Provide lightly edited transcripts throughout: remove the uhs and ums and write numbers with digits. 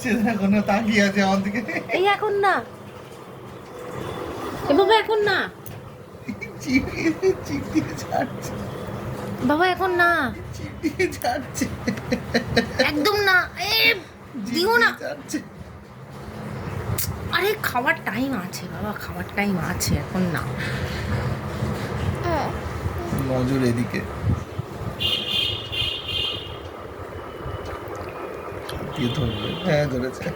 দিচ্ছে দেখো না, তাকিয়ে আছে আমার দিকে। এই এখন না, এ বাবা এখন না, চিপ দিয়ে ছাড়ছে বাবা এখন না, চিপ দিয়ে ছাড়ছে একদম না, এ দিও না। ছাড়ছে। আরে খাওয়ার টাইম আছে বাবা, খাওয়ার টাইম আছে, এখন না। নজর এদিকে দিয়ে ধরবে। হ্যাঁ ধরেছে।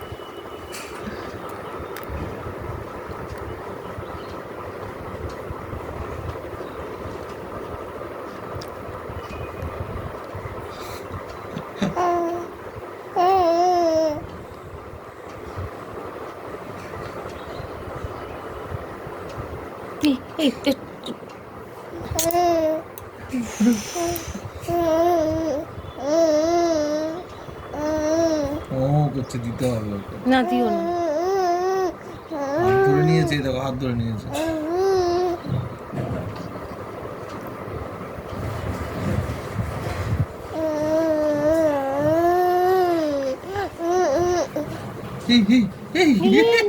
এই ও করছে, দিতে হবে ওকে। না দিও না। হাত ধরে নিয়েছে, দেখো হাত ধরে নিয়েছে।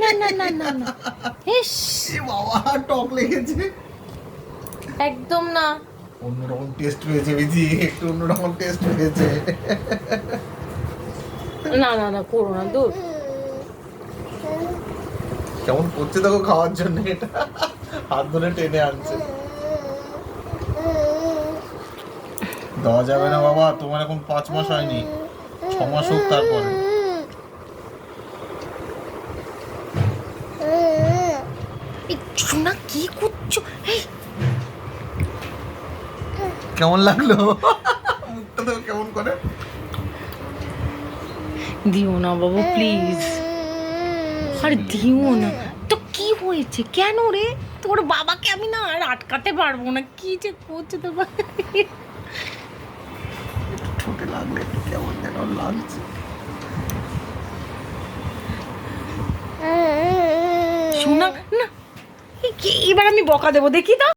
না না না না না, ইস বাবা টক লেগেছে। একদম না। অন্যরকম টেস্ট হয়েছে বিজি, একটু অন্যরকম টেস্ট হয়েছে। না না না, করো না, দূর। কেমন করছে দেখো খাওয়ার জন্য, এটা হাত ধরে টেনে আনছে। দেওয়া যাবে না বাবা, তোমার এখন 5 মাস হয়নি, 6 মাস হোক তারপরে। শোনা কি করছো? এই কেমন লাগলো মুখটা তো কেমন করে? দিও না বাবু প্লিজ, আরে দিও না। তো কি হয়েছে, কেন রে? তোর বাবাকে আমি না আর আটকাতে পারবো না, কি যে করছে তোর বাবা। ঠোঁটে লাগলে একটু কেমন যেন লাগছে। শোনা না, এবার আমি বকা দেবো, দেখি তো।